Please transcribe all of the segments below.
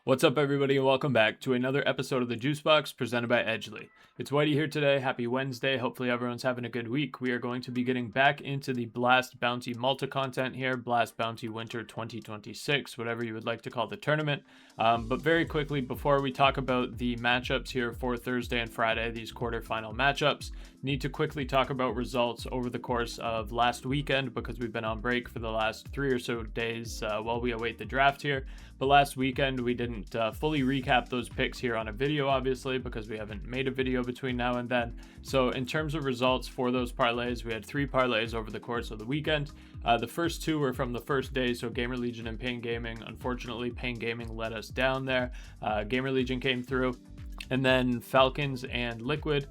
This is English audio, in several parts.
What's up, everybody, and welcome back to another episode of the Juice Box presented by Edgeley. It's Whitey here today. Happy Wednesday. Hopefully everyone's having a good week. We are going to be getting back into the Blast Bounty Malta content here, Blast Bounty Winter 2026, whatever you would like to call the tournament. But very quickly, before we talk about the matchups here for Thursday and Friday, these quarterfinal matchups, need to quickly talk about results over the course of last weekend because we've been on break for the last 3 or so days while we await the draft here. But last weekend, we didn't fully recap those picks here on a video, obviously, because we haven't made a video between now and then. So in terms of results for those parlays, we had 3 parlays over the course of the weekend. The first 2 were from the first day, so GamerLegion and Pain Gaming. Unfortunately, Pain Gaming let us down there. GamerLegion came through. And then Falcons and Liquid.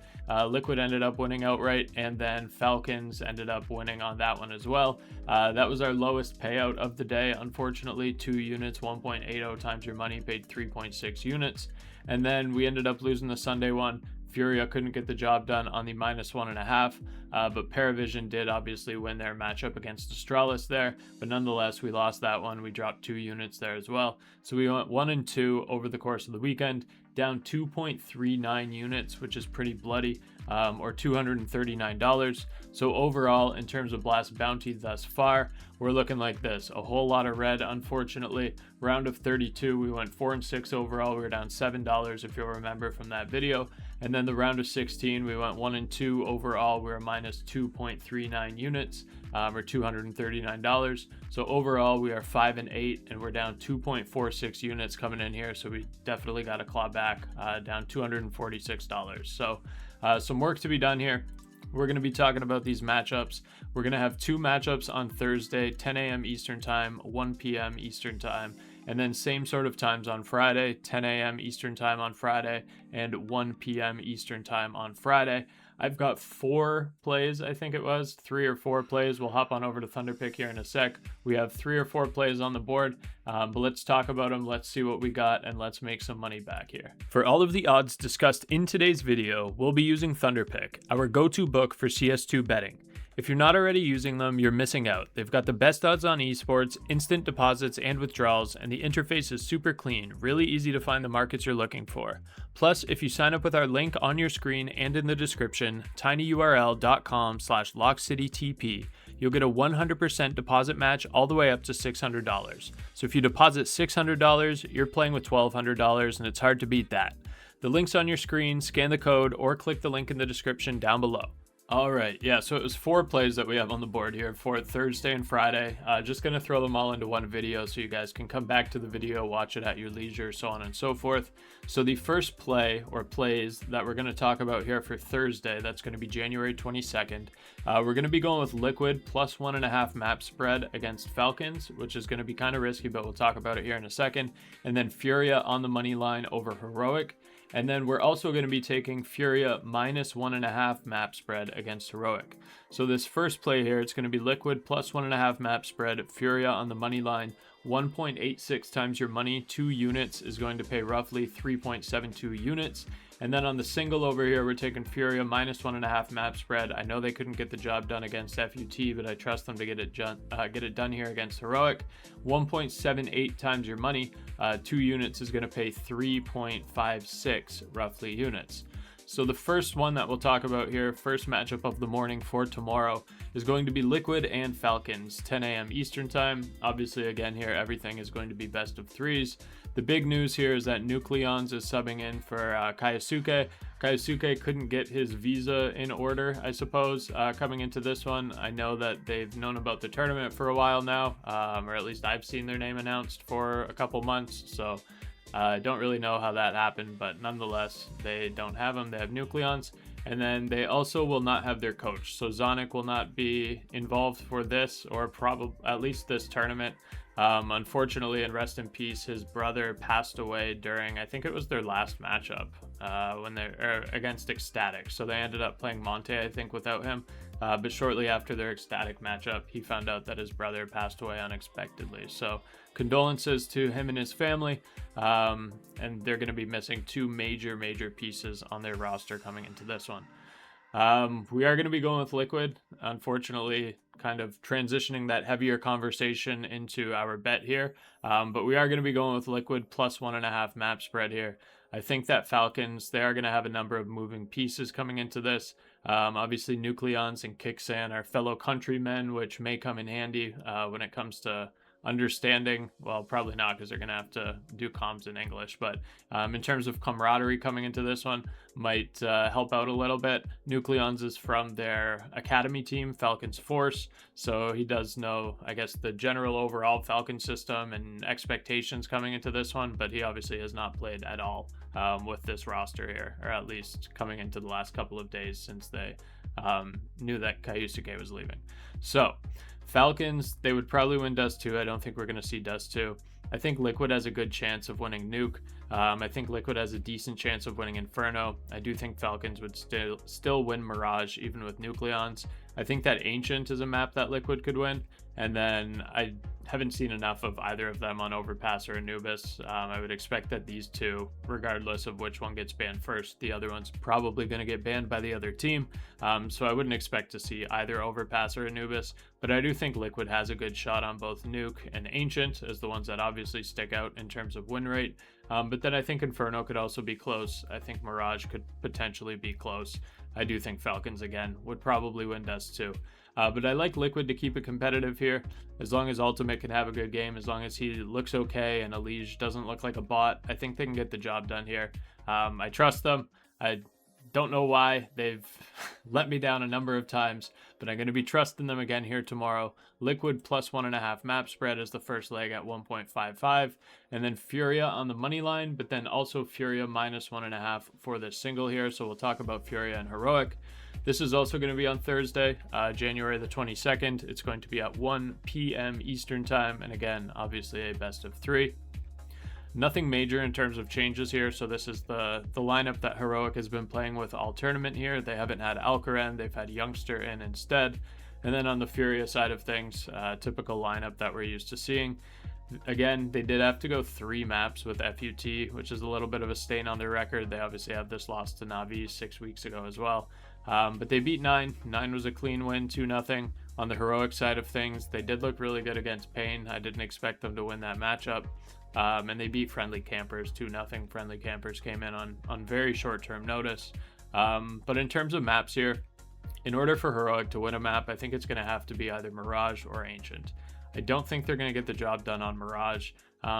Liquid ended up winning outright, and then Falcons ended up winning on that one as well. That was our lowest payout of the day, unfortunately. 2 units, 1.80 times your money, paid 3.6 units. And then we ended up losing the Sunday one. FURIA couldn't get the job done on the -1.5, but PARIVISION did obviously win their matchup against Astralis there, but nonetheless we lost that one. We dropped 2 units there as well. So we went 1 and 2 over the course of the weekend, down 2.39 units, which is pretty bloody, or $239. So overall, in terms of Blast Bounty thus far, we're looking like this. A whole lot of red, unfortunately. Round of 32, we went 4 and 6 overall. We were down $7 if you'll remember from that video. And then the round of 16, we went 1 and 2 overall. We were minus 2.39 units, or $239. So overall, we are 5 and 8, and we're down 2.46 units coming in here. So we definitely got to claw back, down $246. So some work to be done here. We're going to be talking about these matchups. We're going to have 2 matchups on Thursday, 10 a.m. Eastern Time, 1 p.m. Eastern Time, and then same sort of times on Friday, 10 a.m. Eastern Time on Friday, and 1 p.m. Eastern Time on Friday. I've got 4 plays, I think it was, 3 or 4 plays. We'll hop on over to Thunderpick here in a sec. We have 3 or 4 plays on the board, but let's talk about them. Let's see what we got, and let's make some money back here. For all of the odds discussed in today's video, we'll be using Thunderpick, our go-to book for CS2 betting. If you're not already using them, you're missing out. They've got the best odds on esports, instant deposits and withdrawals, and the interface is super clean, really easy to find the markets you're looking for. Plus, if you sign up with our link on your screen and in the description, tinyurl.com/LockCityTP, you'll get a 100% deposit match all the way up to $600. So if you deposit $600, you're playing with $1,200, and it's hard to beat that. The link's on your screen, scan the code, or click the link in the description down below. All right, yeah, so it was 4 plays that we have on the board here for Thursday and Friday. Just going to throw them all into one video so you guys can come back to the video, watch it at your leisure, so on and so forth. So the first play or plays that we're going to talk about here for Thursday, that's going to be January 22nd. We're going to be going with Liquid plus 1.5 map spread against Falcons, which is going to be kind of risky, but we'll talk about it here in a second. And then FURIA on the money line over Heroic. And then we're also going to be taking FURIA minus 1.5 map spread against Heroic. So this first play here, it's going to be Liquid plus 1.5 map spread, FURIA on the money line, 1.86 times your money, 2 units is going to pay roughly 3.72 units. And then on the single over here, we're taking FURIA minus 1.5 map spread. I know they couldn't get the job done against FUT, but I trust them to get it done here against Heroic. 1.78 times your money, 2 units is going to pay 3.56 roughly units. So the first one that we'll talk about here, first matchup of the morning for tomorrow, is going to be Liquid and Falcons, 10 a.m. Eastern Time. Obviously, again here, everything is going to be best of 3s. The big news here is that Nucleons is subbing in for Kaisuke. Kaisuke couldn't get his visa in order, I suppose, coming into this one. I know that they've known about the tournament for a while now, or at least I've seen their name announced for a couple months, so I don't really know how that happened, but nonetheless, they don't have them. They have Nucleons, and then they also will not have their coach. So Zonic will not be involved for this, or probably at least this tournament. Unfortunately, and rest in peace, his brother passed away during, I think it was their last matchup when they're against Ecstatic. So they ended up playing Monte, I think, without him. But shortly after their Ecstatic matchup, he found out that his brother passed away unexpectedly. So condolences to him and his family. And they're going to be missing 2 major pieces on their roster coming into this one. We are going to be going with Liquid. Unfortunately, kind of transitioning that heavier conversation into our bet here. But we are going to be going with Liquid plus 1.5 map spread here. I think that Falcons, they are going to have a number of moving pieces coming into this. Obviously, Nucleons and Kixan are fellow countrymen, which may come in handy when it comes to understanding. Well, probably not, because they're going to have to do comms in English. But in terms of camaraderie coming into this one, might help out a little bit. Nucleons is from their academy team, Falcons Force. So he does know, I guess, the general overall Falcon system and expectations coming into this one. But he obviously has not played at all with this roster here, or at least coming into the last couple of days since they knew that Kayusuke was leaving. So Falcons, they would probably win Dust 2. I don't think we're going to see Dust 2. I think Liquid has a good chance of winning Nuke. I think Liquid has a decent chance of winning Inferno. I do think Falcons would still win Mirage, even with Nucleons. I think that Ancient is a map that Liquid could win. And then I haven't seen enough of either of them on Overpass or Anubis. I would expect that these two, regardless of which one gets banned first, the other one's probably going to get banned by the other team. So I wouldn't expect to see either Overpass or Anubis, but I do think Liquid has a good shot on both Nuke and Ancient as the ones that obviously stick out in terms of win rate. But then I think Inferno could also be close. I think Mirage could potentially be close. I do think Falcons, again, would probably win Dust 2. But I like Liquid to keep it competitive here. As long as Ultimate can have a good game, as long as he looks okay and Elige doesn't look like a bot, I think they can get the job done here. I trust them. I don't know why. They've let me down a number of times, but I'm going to be trusting them again here tomorrow. Liquid plus 1.5 map spread is the first leg at 1.55, and then Furia on the money line, but then also Furia minus 1.5 for the single here. So we'll talk about Furia and Heroic. This is also going to be on Thursday, January the 22nd. It's going to be at 1 p.m. Eastern time, and again, obviously a best of 3. Nothing major in terms of changes here. So this is the lineup that Heroic has been playing with all tournament here. They haven't had Alcaran, they've had Youngster in instead. And then on the Furia side of things, typical lineup that we're used to seeing. Again, they did have to go 3 maps with FUT, which is a little bit of a stain on their record. They obviously have this loss to Na'Vi 6 weeks ago as well. But they beat 9. 9 was a clean win, 2-0. On the Heroic side of things, they did look really good against Pain. I didn't expect them to win that matchup. And they beat Friendly Campers 2-0. Friendly Campers came in on very short-term notice. But in terms of maps here, in order for Heroic to win a map, I think it's going to have to be either Mirage or Ancient. I don't think they're going to get the job done on Mirage.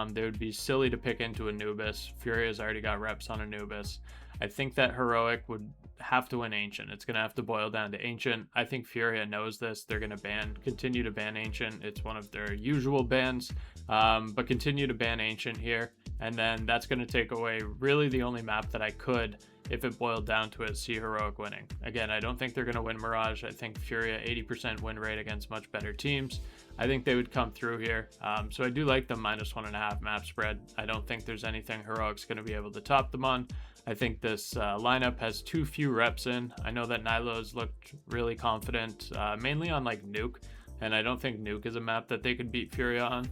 They would be silly to pick into Anubis. Furia's already got reps on Anubis. I think that Heroic would have to win Ancient. It's going to have to boil down to Ancient. I think Furia knows this. They're going to continue to ban Ancient. It's one of their usual bans, but continue to ban Ancient here. And then that's going to take away really the only map that I could, if it boiled down to it, see Heroic winning. Again, I don't think they're going to win Mirage. I think Furia 80% win rate against much better teams. I think they would come through here. So I do like the minus 1.5 map spread. I don't think there's anything Heroic's going to be able to top them on. I think this lineup has too few reps in. I know that Nilo's looked really confident, mainly on like Nuke, and I don't think Nuke is a map that they could beat Furia on.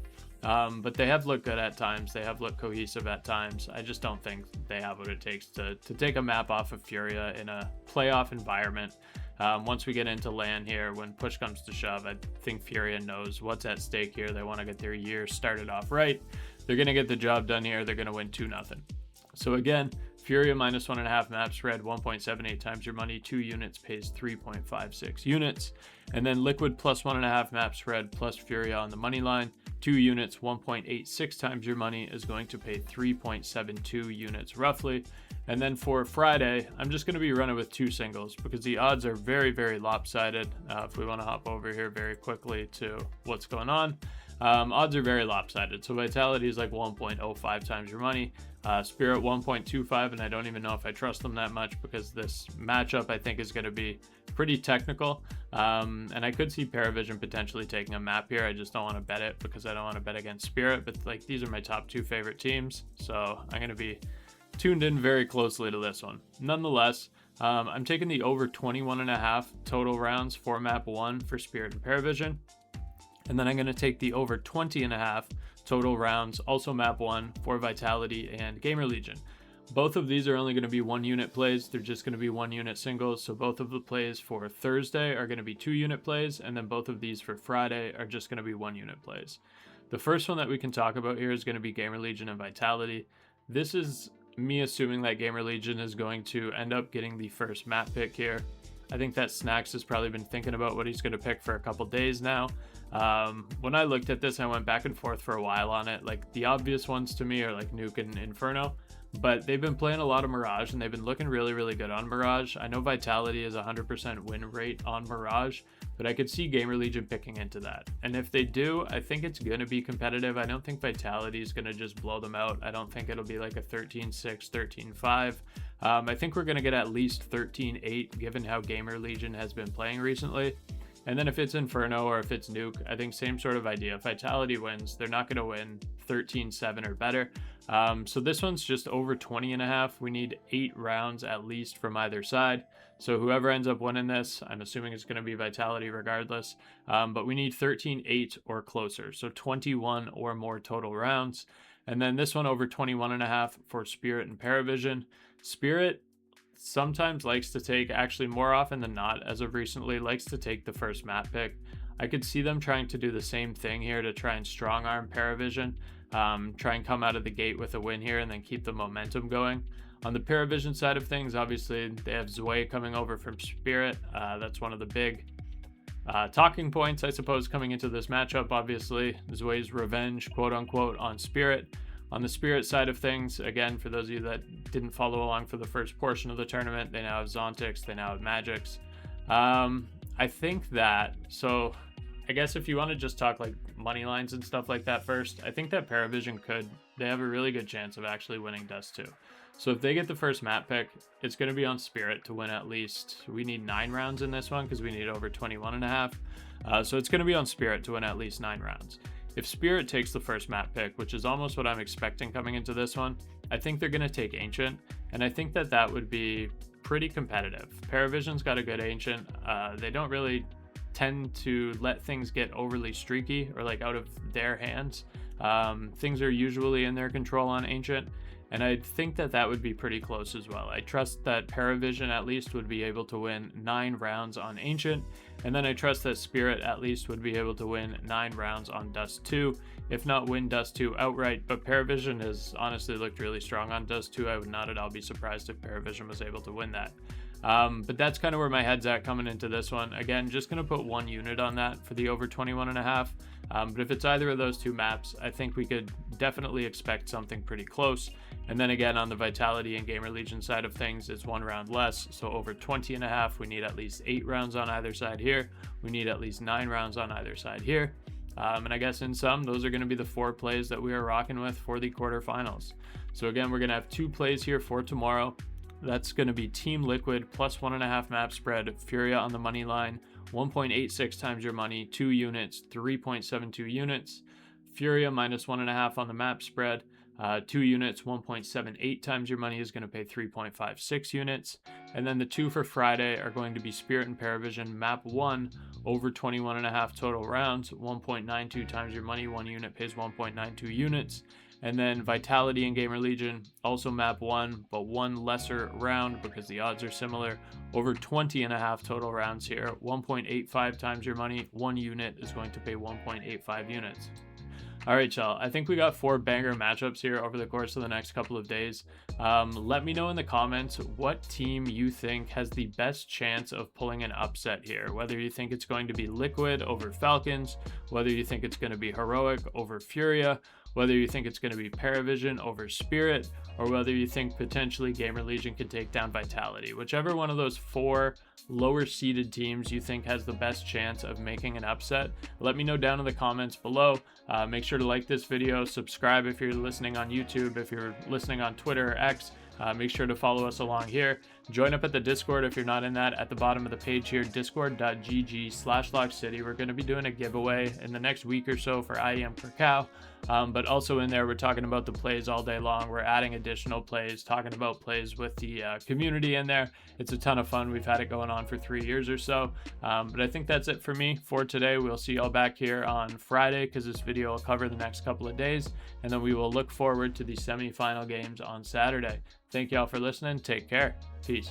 But they have looked good at times. They have looked cohesive at times. I just don't think they have what it takes to take a map off of Furia in a playoff environment. Once we get into LAN here, when push comes to shove, I think Furia knows what's at stake here. They want to get their year started off right. They're going to get the job done here. They're going to win 2-0. So again, Furia minus 1.5 map spread, 1.78 times your money. 2 units pays 3.56 units. And then Liquid plus 1.5 map spread plus Furia on the money line. 2 units, 1.86 times your money is going to pay 3.72 units roughly. And then for Friday, I'm just going to be running with 2 singles because the odds are very, very lopsided. If we want to hop over here very quickly to what's going on. Odds are very lopsided. So Vitality is like 1.05 times your money. Spirit 1.25, and I don't even know if I trust them that much because this matchup I think is going to be pretty technical. And I could see PARIVISION potentially taking a map here. I just don't want to bet it because I don't want to bet against Spirit. But like these are my top 2 favorite teams, so I'm going to be tuned in very closely to this one. Nonetheless, I'm taking the over 21.5 total rounds for map 1 for Spirit and PARIVISION. And then I'm going to take the over 20.5 total rounds, also map 1 for Vitality and GamerLegion. Both of these are only going to be 1 unit plays. They're just going to be 1 unit singles. So both of the plays for Thursday are going to be 2 unit plays. And then both of these for Friday are just going to be 1 unit plays. The first one that we can talk about here is going to be GamerLegion and Vitality. This is me assuming that GamerLegion is going to end up getting the first map pick here. I think that Snacks has probably been thinking about what he's going to pick for a couple days now. When I looked at this, I went back and forth for a while on it. Like, the obvious ones to me are like Nuke and Inferno. But they've been playing a lot of Mirage, and they've been looking really, really good on Mirage. I know Vitality is 100% win rate on Mirage, but I could see GamerLegion picking into that. And if they do, I think it's going to be competitive. I don't think Vitality is going to just blow them out. I don't think it'll be like a 13-6, 13-5. I think we're going to get at least 13-8, given how GamerLegion has been playing recently. And then if it's Inferno or if it's Nuke, I think same sort of idea. If Vitality wins, they're not going to win 13-7 or better. So this one's just over 20.5. We need 8 rounds at least from either side. So whoever ends up winning this, I'm assuming it's going to be Vitality regardless. But we need 13-8 or closer. So 21 or more total rounds. And then this one over 21.5 for Spirit and PARIVISION. Spirit sometimes likes to take, actually more often than not as of recently, likes to take the first map pick. I could see them trying to do the same thing here to try and strong arm PARIVISION, try and come out of the gate with a win here and then keep the momentum going. On the PARIVISION side of things, obviously they have Zwei coming over from Spirit. That's one of the big talking points, I suppose, coming into this matchup. Obviously, Zwei's revenge, quote unquote, on Spirit. On the Spirit side of things, again, for those of you that didn't follow along for the first portion of the tournament, they now have Zontix, they now have Magix. I think that, so I guess if you want to just talk like money lines and stuff like that first, I think that PARIVISION they have a really good chance of actually winning Dust 2. So if they get the first map pick, it's going to be on Spirit to win at least, we need 9 rounds in this one because we need over 21.5. So it's going to be on Spirit to win at least 9 rounds. If Spirit takes the first map pick, which is almost what I'm expecting coming into this one, I think they're going to take Ancient, and I think that that would be pretty competitive. PARIVISION's got a good Ancient. They don't really tend to let things get overly streaky or like out of their hands. Things are usually in their control on Ancient, and I think that that would be pretty close as well. I trust that PARIVISION at least would be able to win 9 rounds on Ancient, and then I trust that Spirit at least would be able to win 9 rounds on Dust 2, if not win Dust 2 outright. But PARIVISION has honestly looked really strong on Dust 2. I would not at all be surprised if PARIVISION was able to win that. But that's kind of where my head's at coming into this one. Again, just going to put 1 unit on that for the over 21.5. But if it's either of those 2 maps, I think we could definitely expect something pretty close. And then again, on the Vitality and GamerLegion side of things, it's 1 round less. So over 20.5, we need at least 8 rounds on either side here. We need at least 9 rounds on either side here. And I guess in sum, those are going to be the 4 plays that we are rocking with for the quarterfinals. So again, we're going to have 2 plays here for tomorrow. That's going to be Team Liquid plus 1.5 map spread, FURIA on the money line, 1.86 times your money, 2 units, 3.72 units. FURIA minus 1.5 on the map spread, 2 units, 1.78 times your money is going to pay 3.56 units. And then the 2 for Friday are going to be Spirit and PARIVISION map 1 over 21.5 total rounds, 1.92 times your money, 1 unit pays 1.92 units. And then Vitality and GamerLegion, also map 1, but 1 lesser round because the odds are similar. Over 20.5 total rounds here, 1.85 times your money, 1 unit is going to pay 1.85 units. All right, y'all. I think we got 4 banger matchups here over the course of the next couple of days. Let me know in the comments what team you think has the best chance of pulling an upset here. Whether you think it's going to be Liquid over Falcons, whether you think it's going to be Heroic over FURIA, whether you think it's going to be PARIVISION over Spirit, or whether you think potentially GamerLegion can take down Vitality. Whichever one of those 4 lower seeded teams you think has the best chance of making an upset, let me know down in the comments below. Make sure to like this video, subscribe if you're listening on YouTube, if you're listening on Twitter or X. Make sure to follow us along here. Join up at the Discord if you're not in that, at the bottom of the page here, discord.gg/LockCity. We're going to be doing a giveaway in the next week or so for IEM Cacao. But also in there, we're talking about the plays all day long. We're adding additional plays, talking about plays with the community in there. It's a ton of fun. We've had it going on for 3 years or so. But I think that's it for me for today. We'll see y'all back here on Friday because this video will cover the next couple of days. And then we will look forward to the semifinal games on Saturday. Thank y'all for listening. Take care. Peace.